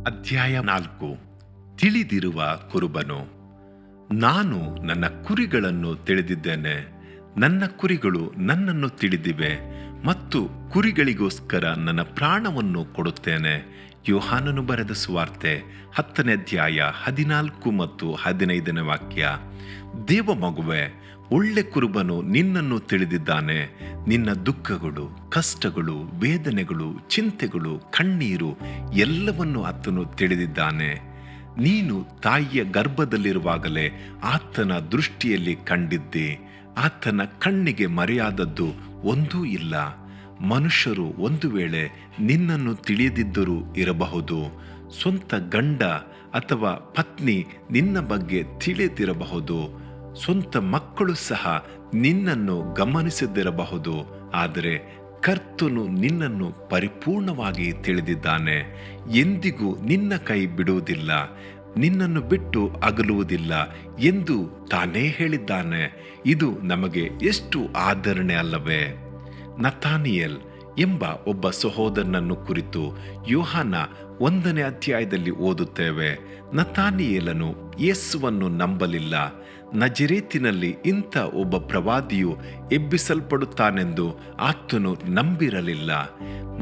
ಅಧ್ಯಾಯ 4. ತಿಳಿದಿರುವ ಕುರುಬನು. ನಾನು ನನ್ನ ಕುರಿಗಳನ್ನು ತಿಳಿದಿದ್ದೇನೆ, ನನ್ನ ಕುರಿಗಳು ನನ್ನನ್ನು ತಿಳಿದಿವೆ ಮತ್ತು ಕುರಿಗಳಿಗೋಸ್ಕರ ನನ್ನ ಪ್ರಾಣವನ್ನು ಕೊಡುತ್ತೇನೆ. ಯೋಹಾನನು ಬರೆದ ಸುವಾರ್ತೆ 10ನೇ ಅಧ್ಯಾಯ 14 ಮತ್ತು 15ನೇ ವಾಕ್ಯ. ದೇವ ಮಗುವೆ, ಒಳ್ಳೆ ಕುರುಬನು ನಿನ್ನನ್ನು ತಿಳಿದಿದ್ದಾನೆ. ನಿನ್ನ ದುಃಖಗಳು, ಕಷ್ಟಗಳು, ವೇದನೆಗಳು, ಚಿಂತೆಗಳು, ಕಣ್ಣೀರು ಎಲ್ಲವನ್ನು ಆತನು ತಿಳಿದಿದ್ದಾನೆ. ನೀನು ತಾಯಿಯ ಗರ್ಭದಲ್ಲಿರುವಾಗಲೇ ಆತನ ದೃಷ್ಟಿಯಲ್ಲಿ ಕಂಡಿದ್ದೆ. ಆತನ ಕಣ್ಣಿಗೆ ಮರೆಯಾದದ್ದು ಒಂದೂ ಇಲ್ಲ. ಮನುಷ್ಯರು ಒಂದು ವೇಳೆ ನಿನ್ನನ್ನು ತಿಳಿಯದಿದ್ದರೂ ಇರಬಹುದು. ಸ್ವಂತ ಗಂಡ ಅಥವಾ ಪತ್ನಿ ನಿನ್ನ ಬಗ್ಗೆ ತಿಳಿದಿರಬಹುದು. ಸ್ವಂತ ಮಕ್ಕಳು ಸಹ ನಿನ್ನನ್ನು ಗಮನಿಸದಿರಬಹುದು. ಆದರೆ ಕರ್ತನು ನಿನ್ನನ್ನು ಪರಿಪೂರ್ಣವಾಗಿ ತಿಳಿದಿದ್ದಾನೆ. ಎಂದಿಗೂ ನಿನ್ನ ಕೈ ಬಿಡುವುದಿಲ್ಲ, ನಿನ್ನನ್ನು ಬಿಟ್ಟು ಅಗಲುವುದಿಲ್ಲ ಎಂದು ತಾನೇ ಹೇಳಿದ್ದಾನೆ. ಇದು ನಮಗೆ ಎಷ್ಟು ಆದರಣೆ ಅಲ್ಲವೇ? ನತಾನಿಯೇಲ್ ಎಂಬ ಒಬ್ಬ ಸಹೋದರನನ್ನು ಕುರಿತು ಯೋಹಾನ 1ನೇ ಅಧ್ಯಾಯದಲ್ಲಿ ಓದುತ್ತೇವೆ. ನತಾನಿಯೇಲನು ಯೇಸುವನ್ನು ನಂಬಲಿಲ್ಲ. ನಜರೇತಿನಲ್ಲಿ ಇಂಥ ಒಬ್ಬ ಪ್ರವಾದಿಯು ಎಬ್ಬಿಸಲ್ಪಡುತ್ತಾನೆಂದು ಆತನು ನಂಬಿರಲಿಲ್ಲ.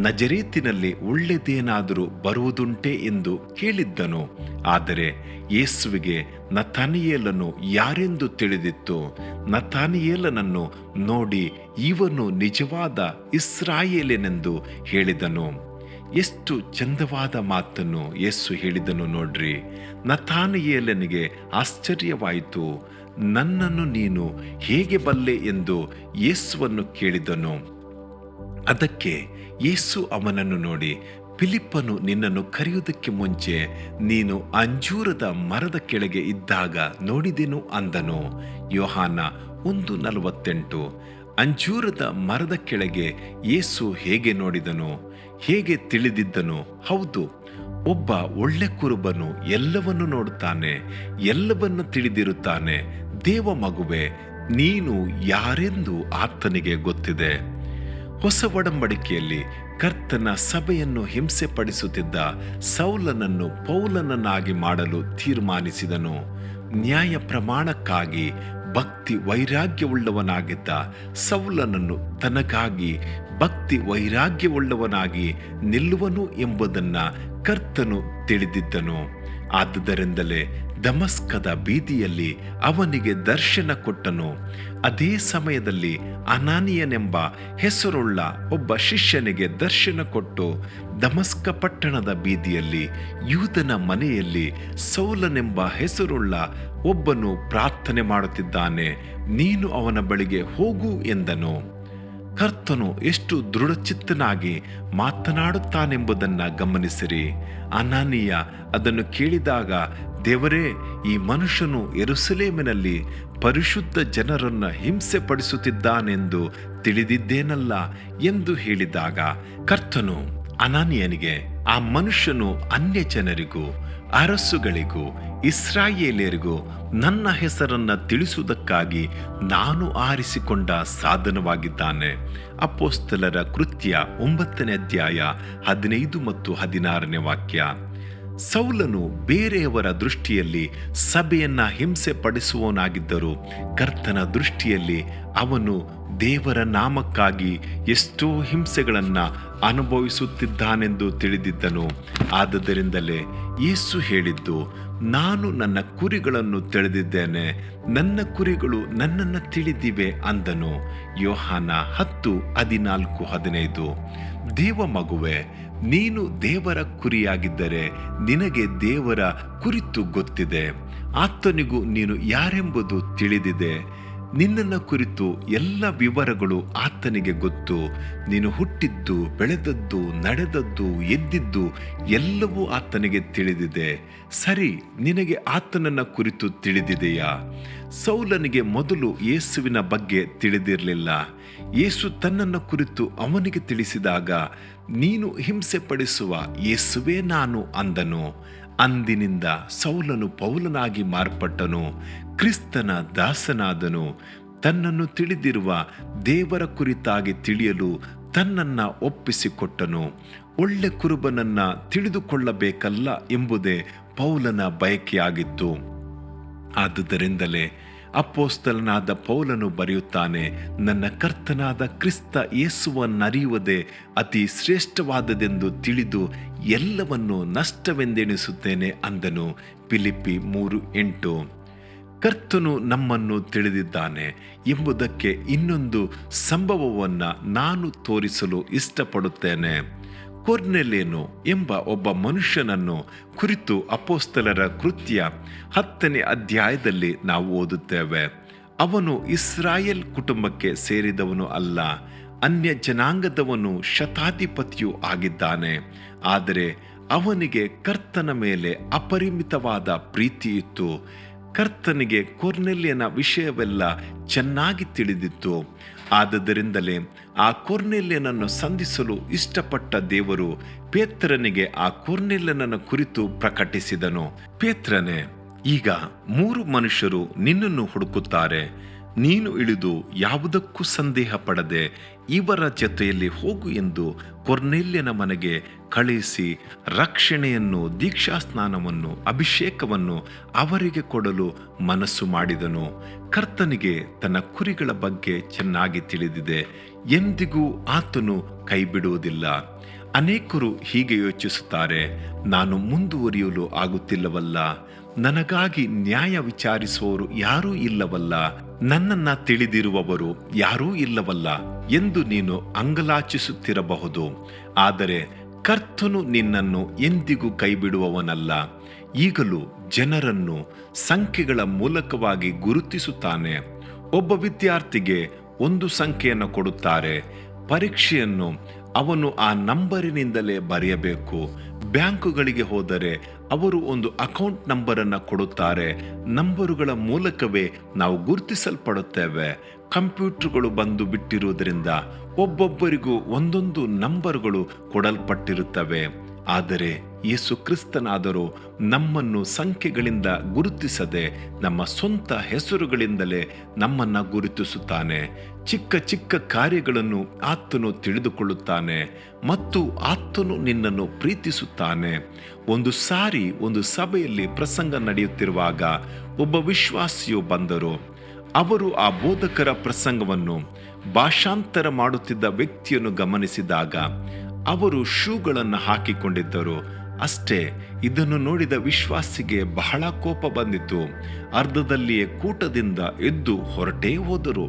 ನಜರೇತಿನಲ್ಲಿ ಒಳ್ಳೆಯದೇನಾದರೂ ಬರುವುದುಂಟೆ ಎಂದು ಕೇಳಿದ್ದನು. ಆದರೆ ಯೇಸುವಿಗೆ ನತಾನಿಯೇಲನು ಯಾರೆಂದು ತಿಳಿದಿತ್ತು. ನತಾನಿಯೇಲನನ್ನು ನೋಡಿ ಇವನು ನಿಜವಾದ ಇಸ್ರಾಯೇಲನೆಂದು ಹೇಳಿದನು. ಎಷ್ಟು ಚಂದವಾದ ಮಾತನ್ನು ಯೇಸು ಹೇಳಿದನು ನೋಡ್ರಿ. ನತಾನಿಯೇಲನಿಗೆ ಆಶ್ಚರ್ಯವಾಯಿತು. ನನ್ನನ್ನು ನೀನು ಹೇಗೆ ಬಲ್ಲೆ ಎಂದು ಯೇಸುವನ್ನು ಕೇಳಿದನು. ಅದಕ್ಕೆ ಯೇಸು ಅವನನ್ನು ನೋಡಿ, ಫಿಲಿಪ್ಪನು ನಿನ್ನನ್ನು ಕರೆಯುವುದಕ್ಕೆ ಮುಂಚೆ ನೀನು ಅಂಜೂರದ ಮರದ ಕೆಳಗೆ ಇದ್ದಾಗ ನೋಡಿದೆನು ಅಂದನು. ಯೋಹಾನ 1:48. ಅಂಜೂರದ ಮರದ ಕೆಳಗೆ ಯೇಸು ಹೇಗೆ ನೋಡಿದನು, ಹೇಗೆ ತಿಳಿದಿದ್ದನು? ಹೌದು, ಒಬ್ಬ ಒಳ್ಳೆ ಕುರುಬನು ಎಲ್ಲವನ್ನು ನೋಡುತ್ತಾನೆ, ಎಲ್ಲವನ್ನು ತಿಳಿದಿರುತ್ತಾನೆ. ದೇವ ಮಗುವೆ, ನೀನು ಯಾರೆಂದು ಆತನಿಗೆ ಗೊತ್ತಿದೆ. ಹೊಸ ಒಡಂಬಡಿಕೆಯಲ್ಲಿ ಕರ್ತನ ಸಭೆಯನ್ನು ಹಿಂಸೆ ಪಡಿಸುತ್ತಿದ್ದ ಸೌಲನನ್ನು ಪೌಲನನ್ನಾಗಿ ಮಾಡಲು ತೀರ್ಮಾನಿಸಿದನು. ನ್ಯಾಯ ಪ್ರಮಾಣಕ್ಕಾಗಿ ಭಕ್ತಿ ವೈರಾಗ್ಯವುಳ್ಳವನಾಗಿದ್ದ ಸೌಲನನ್ನು ತನಗಾಗಿ ಭಕ್ತಿ ವೈರಾಗ್ಯವುಳ್ಳವನಾಗಿ ನಿಲ್ಲುವನು ಎಂಬುದನ್ನು ಕರ್ತನು ತಿಳಿದಿದ್ದನು. ಆದುದರಿಂದಲೇ ದಮಸ್ಕದ ಬೀದಿಯಲ್ಲಿ ಅವನಿಗೆ ದರ್ಶನ ಕೊಟ್ಟನು. ಅದೇ ಸಮಯದಲ್ಲಿ ಅನಾನಿಯನೆಂಬ ಹೆಸರುಳ್ಳ ಒಬ್ಬ ಶಿಷ್ಯನಿಗೆ ದರ್ಶನ ಕೊಟ್ಟು, ದಮಸ್ಕ ಪಟ್ಟಣದ ಬೀದಿಯಲ್ಲಿ ಯೂದನ ಮನೆಯಲ್ಲಿ ಸೌಲನೆಂಬ ಹೆಸರುಳ್ಳ ಒಬ್ಬನು ಪ್ರಾರ್ಥನೆ ಮಾಡುತ್ತಿದ್ದಾನೆ, ನೀನು ಅವನ ಬಳಿಗೆ ಹೋಗು ಎಂದನು. ಕರ್ತನು ಎಷ್ಟು ದೃಢಚಿತ್ತನಾಗಿ ಮಾತನಾಡುತ್ತಾನೆಂಬುದನ್ನು ಗಮನಿಸಿರಿ. ಅನಾನಿಯ ಅದನ್ನು ಕೇಳಿದಾಗ, ದೇವರೇ, ಈ ಮನುಷ್ಯನು ಯೆರೂಸಲೇಮಿನಲ್ಲಿ ಪರಿಶುದ್ಧ ಜನರನ್ನು ಹಿಂಸೆ ಪಡಿಸುತ್ತಿದ್ದಾನೆಂದು ತಿಳಿದಿದ್ದೇನಲ್ಲ ಎಂದು ಹೇಳಿದಾಗ, ಕರ್ತನು ಅನಾನಿಯನಿಗೆ, ಆ ಮನುಷ್ಯನು ಅನ್ಯ ಜನರಿಗೂ ಅರಸುಗಳಿಗೂ ಇಸ್ರಾಯೇಲಿಯರಿಗೂ ನನ್ನ ಹೆಸರನ್ನು ತಿಳಿಸುವುದಕ್ಕಾಗಿ ನಾನು ಆರಿಸಿಕೊಂಡ ಸಾಧನವಾಗಿದ್ದಾನೆ. ಅಪೊಸ್ತಲರ ಕೃತ್ಯ 9ನೇ ಅಧ್ಯಾಯ 15 ಮತ್ತು 16ನೇ ವಾಕ್ಯ. ಸೌಲನು ಬೇರೆಯವರ ದೃಷ್ಟಿಯಲ್ಲಿ ಸಭೆಯನ್ನ ಹಿಂಸೆ ಪಡಿಸುವವನಾಗಿದ್ದರೂ ಕರ್ತನ ದೃಷ್ಟಿಯಲ್ಲಿ ಅವನು ದೇವರ ನಾಮಕ್ಕಾಗಿ ಎಷ್ಟೋ ಹಿಂಸೆಗಳನ್ನು ಅನುಭವಿಸುತ್ತಿದ್ದಾನೆಂದು ತಿಳಿದಿದ್ದನು. ಆದ್ದರಿಂದಲೇ ಯೇಸು ಹೇಳಿದ್ದು, ನಾನು ನನ್ನ ಕುರಿಗಳನ್ನು ತಿಳಿದಿದ್ದೇನೆ, ನನ್ನ ಕುರಿಗಳು ನನ್ನನ್ನು ತಿಳಿದಿವೆ ಅಂದನು. ಯೋಹಾನ 10:14-15. ದೇವ ಮಗುವೆ, ನೀನು ದೇವರ ಕುರಿಯಾಗಿದ್ದರೆ ನಿನಗೆ ದೇವರ ಕುರಿತು ಗೊತ್ತಿದೆ. ಆತನಿಗೂ ನೀನು ಯಾರೆಂಬುದು ತಿಳಿದಿದೆ. ನಿನ್ನನ್ನು ಕುರಿತು ಎಲ್ಲ ವಿವರಗಳು ಆತನಿಗೆ ಗೊತ್ತು. ನೀನು ಹುಟ್ಟಿದ್ದು, ಬೆಳೆದದ್ದು, ನಡೆದದ್ದು, ಎದ್ದಿದ್ದು ಎಲ್ಲವೂ ಆತನಿಗೆ ತಿಳಿದಿದೆ. ಸರಿ, ನಿನಗೆ ಆತನನ್ನ ಕುರಿತು ತಿಳಿದಿದೆಯಾ? ಸೌಲನಿಗೆ ಮೊದಲು ಯೇಸುವಿನ ಬಗ್ಗೆ ತಿಳಿದಿರಲಿಲ್ಲ. ಯೇಸು ತನ್ನನ್ನು ಕುರಿತು ಅವನಿಗೆ ತಿಳಿಸಿದಾಗ, ನೀನು ಹಿಂಸೆ ಪಡಿಸುವ ಯೇಸುವೇ ನಾನು ಅಂದನು. ಅಂದಿನಿಂದ ಸೌಲನು ಪೌಲನಾಗಿ ಮಾರ್ಪಟ್ಟನು, ಕ್ರಿಸ್ತನ ದಾಸನಾದನು. ತನ್ನನ್ನು ತಿಳಿದಿರುವ ದೇವರ ಕುರಿತಾಗಿ ತಿಳಿಯಲು ತನ್ನನ್ನು ಒಪ್ಪಿಸಿಕೊಟ್ಟನು. ಒಳ್ಳೆ ಕುರುಬನನ್ನು ತಿಳಿದುಕೊಳ್ಳಬೇಕಲ್ಲ ಎಂಬುದೇ ಪೌಲನ ಬಯಕೆಯಾಗಿತ್ತು. ಆದುದರಿಂದಲೇ ಅಪೊಸ್ತಲನಾದ ಪೌಲನು ಬರೆಯುತ್ತಾನೆ, ನನ್ನ ಕರ್ತನಾದ ಕ್ರಿಸ್ತ ಯೇಸುವನ್ನರಿಯುವುದೇ ಅತಿ ಶ್ರೇಷ್ಠವಾದದೆಂದು ತಿಳಿದು ಎಲ್ಲವನ್ನೂ ನಷ್ಟವೆಂದೆಣಿಸುತ್ತೇನೆ ಅಂದನು. ಫಿಲಿಪ್ಪಿ 3:8. ಕರ್ತನು ನಮ್ಮನ್ನು ತಿಳಿದಿದ್ದಾನೆ ಎಂಬುದಕ್ಕೆ ಇನ್ನೊಂದು ಸಂಭವವನ್ನು ನಾನು ತೋರಿಸಲು ಇಷ್ಟಪಡುತ್ತೇನೆ. ಕೊರ್ನೆಲ್ಯನು ಎಂಬ ಒಬ್ಬ ಮನುಷ್ಯನನ್ನು ಕುರಿತು ಅಪೊಸ್ತಲರ ಕೃತ್ಯ 10ನೇ ಅಧ್ಯಾಯದಲ್ಲಿ ನಾವು ಓದುತ್ತೇವೆ. ಅವನು ಇಸ್ರಾಯೇಲ್ ಕುಟುಂಬಕ್ಕೆ ಸೇರಿದವನು ಅಲ್ಲ, ಅನ್ಯ ಜನಾಂಗದವನು, ಶತಾಧಿಪತಿಯೂ ಆಗಿದ್ದಾನೆ. ಆದರೆ ಅವನಿಗೆ ಕರ್ತನ ಮೇಲೆ ಅಪರಿಮಿತವಾದ ಪ್ರೀತಿ ಇತ್ತು. ಕರ್ತನಿಗೆ ಕೊರ್ನೆಲ್ಯನ ವಿಷಯವೆಲ್ಲ ಚೆನ್ನಾಗಿ ತಿಳಿದಿತ್ತು. ಆದ್ದರಿಂದಲೇ ಆ ಕೊರ್ನೆಲ್ಯನನ್ನು ಸಂಧಿಸಲು ಇಷ್ಟಪಟ್ಟ ದೇವರು ಪೇತ್ರನಿಗೆ ಆ ಕೊರ್ನೆಲ್ಯನನ್ನು ಕುರಿತು ಪ್ರಕಟಿಸಿದನು. ಪೇತ್ರನೇ, ಈಗ 3 ಮನುಷ್ಯರು ನಿನ್ನನ್ನು ಹುಡುಕುತ್ತಾರೆ. ನೀನು ಇಳಿದು ಯಾವುದಕ್ಕೂ ಸಂದೇಹ ಪಡದೆ ಇವರ ಜೊತೆಯಲ್ಲಿ ಹೋಗು ಎಂದು ಕೊರ್ನೆಲ್ಯನ ಮನೆಗೆ ಕಳುಹಿಸಿ ರಕ್ಷಣೆಯನ್ನು, ದೀಕ್ಷಾಸ್ನಾನವನ್ನು, ಅಭಿಷೇಕವನ್ನು ಅವರಿಗೆ ಕೊಡಲು ಮನಸ್ಸು ಮಾಡಿದನು. ಕರ್ತನಿಗೆ ತನ್ನ ಕುರಿಗಳ ಬಗ್ಗೆ ಚೆನ್ನಾಗಿ ತಿಳಿದಿದೆ. ಎಂದಿಗೂ ಆತನು ಕೈ ಬಿಡುವುದಿಲ್ಲ. ಅನೇಕರು ಹೀಗೆ ಯೋಚಿಸುತ್ತಾರೆ, ನಾನು ಮುಂದುವರಿಯಲು ಆಗುತ್ತಿಲ್ಲವಲ್ಲ, ನನಗಾಗಿ ನ್ಯಾಯ ವಿಚಾರಿಸುವವರು ಯಾರೂ ಇಲ್ಲವಲ್ಲ, ನನ್ನನ್ನು ತಿಳಿದಿರುವವರು ಯಾರೂ ಇಲ್ಲವಲ್ಲ ಎಂದು ನೀನು ಅಂಗಲಾಚಿಸುತ್ತಿರಬಹುದು. ಆದರೆ ಕರ್ತನು ನಿನ್ನನ್ನು ಎಂದಿಗೂ ಕೈಬಿಡುವವನಲ್ಲ. ಈಗಲೂ ಜನರನ್ನು ಸಂಖ್ಯೆಗಳ ಮೂಲಕವಾಗಿ ಗುರುತಿಸುತ್ತಾನೆ. ಒಬ್ಬ ವಿದ್ಯಾರ್ಥಿಗೆ ಒಂದು ಸಂಖ್ಯೆಯನ್ನು ಕೊಡುತ್ತಾರೆ. ಪರೀಕ್ಷೆಯನ್ನು ಅವನು ಆ ನಂಬರಿನಿಂದಲೇ ಬರೆಯಬೇಕು. ಬ್ಯಾಂಕುಗಳಿಗೆ ಹೋದರೆ ಅವರು ಒಂದು ಅಕೌಂಟ್ ನಂಬರನ್ನು ಕೊಡುತ್ತಾರೆ. ನಂಬರುಗಳ ಮೂಲಕವೇ ನಾವು ಗುರುತಿಸಲ್ಪಡುತ್ತೇವೆ. ಕಂಪ್ಯೂಟರ್ಗಳು ಬಂದು ಬಿಟ್ಟಿರುವುದರಿಂದ ಒಬ್ಬೊಬ್ಬರಿಗೂ ಒಂದೊಂದು ನಂಬರ್ಗಳು ಕೊಡಲ್ಪಟ್ಟಿರುತ್ತವೆ. ಆದರೆ ಯೇಸು ಕ್ರಿಸ್ತನಾದರೂ ನಮ್ಮನ್ನು ಸಂಖ್ಯೆಗಳಿಂದ ಗುರುತಿಸದೆ ನಮ್ಮ ಸ್ವಂತ ಹೆಸರುಗಳಿಂದಲೇ ನಮ್ಮನ್ನು ಗುರುತಿಸುತ್ತಾನೆ. ಚಿಕ್ಕ ಚಿಕ್ಕ ಕಾರ್ಯಗಳನ್ನು ಆತನು ತಿಳಿದುಕೊಳ್ಳುತ್ತಾನೆ ಮತ್ತು ಆತನು ನಿನ್ನನ್ನು ಪ್ರೀತಿಸುತ್ತಾನೆ. ಒಂದು ಸಾರಿ ಒಂದು ಸಭೆಯಲ್ಲಿ ಪ್ರಸಂಗ ನಡೆಯುತ್ತಿರುವಾಗ ಒಬ್ಬ ವಿಶ್ವಾಸಿಯು ಬಂದರು. ಅವರು ಆ ಬೋಧಕರ ಪ್ರಸಂಗವನ್ನು ಭಾಷಾಂತರ ಮಾಡುತ್ತಿದ್ದ ವ್ಯಕ್ತಿಯನ್ನು ಗಮನಿಸಿದಾಗ ಅವರು ಶೂಗಳನ್ನು ಹಾಕಿಕೊಂಡಿದ್ದರು. ಅಷ್ಟೇ, ಇದನ್ನು ನೋಡಿದ ವಿಶ್ವಾಸಿಗೆ ಬಹಳ ಕೋಪ ಬಂದಿತು. ಅರ್ಧದಲ್ಲಿಯೇ ಕೂಟದಿಂದ ಎದ್ದು ಹೊರಟೇ ಹೋದರು.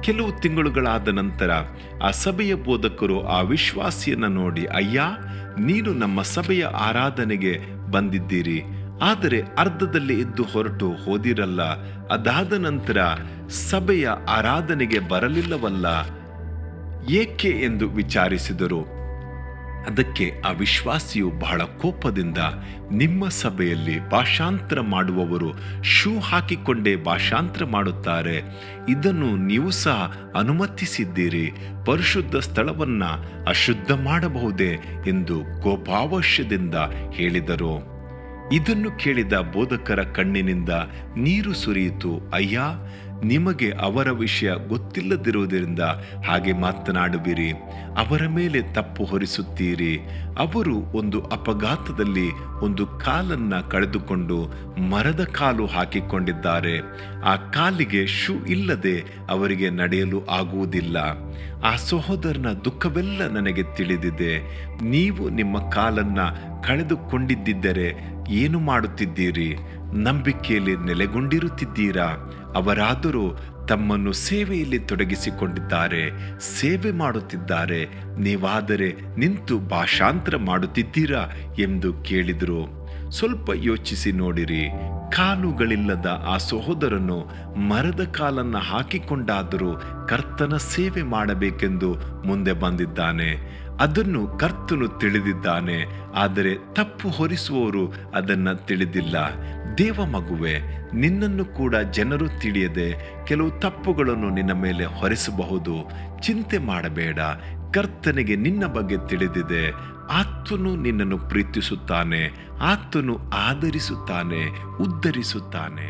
ಕೆಲವು ತಿಂಗಳುಗಳಾದ ನಂತರ ಆ ಸಭೆಯ ಬೋಧಕರು ಆ ವಿಶ್ವಾಸಿಯನ್ನು ನೋಡಿ, ಅಯ್ಯ, ನೀನು ನಮ್ಮ ಸಭೆಯ ಆರಾಧನೆಗೆ ಬಂದಿದ್ದೀರಿ, ಆದರೆ ಅರ್ಧದಲ್ಲಿ ಎದ್ದು ಹೊರಟು ಹೋದಿರಲ್ಲ. ಅದಾದ ನಂತರ ಸಭೆಯ ಆರಾಧನೆಗೆ ಬರಲಿಲ್ಲವಲ್ಲ, ಏಕೆ ಎಂದು ವಿಚಾರಿಸಿದರು. ಅದಕ್ಕೆ ಆ ವಿಶ್ವಾಸಿಯು ಬಹಳ ಕೋಪದಿಂದ, ನಿಮ್ಮ ಸಭೆಯಲ್ಲಿ ಭಾಷಾಂತರ ಮಾಡುವವರು ಶೂ ಹಾಕಿಕೊಂಡೇ ಭಾಷಾಂತರ ಮಾಡುತ್ತಾರೆ. ಇದನ್ನು ನೀವು ಸಹ ಅನುಮತಿಸಿದ್ದೀರಿ. ಪರಿಶುದ್ಧ ಸ್ಥಳವನ್ನ ಅಶುದ್ಧ ಮಾಡಬಹುದೇ ಎಂದು ಕೋಪಾವಶ್ಯದಿಂದ ಹೇಳಿದರು. ಇದನ್ನು ಕೇಳಿದ ಬೋಧಕರ ಕಣ್ಣಿನಿಂದ ನೀರು ಸುರಿಯಿತು. ಅಯ್ಯ, ನಿಮಗೆ ಅವರ ವಿಷಯ ಗೊತ್ತಿಲ್ಲದಿರುವುದರಿಂದ ಹಾಗೆ ಮಾತನಾಡುವಿರಿ, ಅವರ ಮೇಲೆ ತಪ್ಪು ಹೊರಿಸುತ್ತೀರಿ. ಅವರು ಒಂದು ಅಪಘಾತದಲ್ಲಿ ಒಂದು ಕಾಲನ್ನ ಕಳೆದುಕೊಂಡು ಮರದ ಕಾಲು ಹಾಕಿಕೊಂಡಿದ್ದಾರೆ. ಆ ಕಾಲಿಗೆ ಶೂ ಇಲ್ಲದೆ ಅವರಿಗೆ ನಡೆಯಲು ಆಗುವುದಿಲ್ಲ. ಆ ಸಹೋದರನ ದುಃಖವೆಲ್ಲ ನನಗೆ ತಿಳಿದಿದೆ. ನೀವು ನಿಮ್ಮ ಕಾಲನ್ನ ಕಳೆದುಕೊಂಡಿದ್ದರೆ ಏನು ಮಾಡುತ್ತಿದ್ದೀರಿ? ನಂಬಿಕೆಯಲ್ಲಿ ನೆಲೆಗೊಂಡಿರುತ್ತಿದ್ದೀರಾ? ಅವರಾದರೂ ತಮ್ಮನ್ನು ಸೇವೆಯಲ್ಲಿ ತೊಡಗಿಸಿಕೊಂಡಿದ್ದಾರೆ, ಸೇವೆ ಮಾಡುತ್ತಿದ್ದಾರೆ. ನೀವಾದರೆ ನಿಂತು ಭಾಷಾಂತರ ಮಾಡುತ್ತಿದ್ದೀರಾ ಎಂದು ಕೇಳಿದರು. ಸ್ವಲ್ಪ ಯೋಚಿಸಿ ನೋಡಿರಿ. ಕಾಲುಗಳಿಲ್ಲದ ಆ ಸಹೋದರನು ಮರದ ಕಾಲನ್ನು ಹಾಕಿಕೊಂಡಾದರೂ ಕರ್ತನ ಸೇವೆ ಮಾಡಬೇಕೆಂದು ಮುಂದೆ ಬಂದಿದ್ದಾನೆ. ಅದನ್ನು ಕರ್ತನು ತಿಳಿದಿದ್ದಾನೆ. ಆದರೆ ತಪ್ಪು ಹೊರಿಸುವವರು ಅದನ್ನು ತಿಳಿದಿಲ್ಲ. ದೇವ ಮಗುವೆ, ನಿನ್ನನ್ನು ಕೂಡ ಜನರು ತಿಳಿಯದೆ ಕೆಲವು ತಪ್ಪುಗಳನ್ನು ನಿನ್ನ ಮೇಲೆ ಹೊರಿಸಬಹುದು. ಚಿಂತೆ ಮಾಡಬೇಡ. ಕರ್ತನಿಗೆ ನಿನ್ನ ಬಗ್ಗೆ ತಿಳಿದಿದೆ. ಆತನು ನಿನ್ನನ್ನು ಪ್ರೀತಿಸುತ್ತಾನೆ. ಆತನು ಆದರಿಸುತ್ತಾನೆ, ಉದ್ಧರಿಸುತ್ತಾನೆ.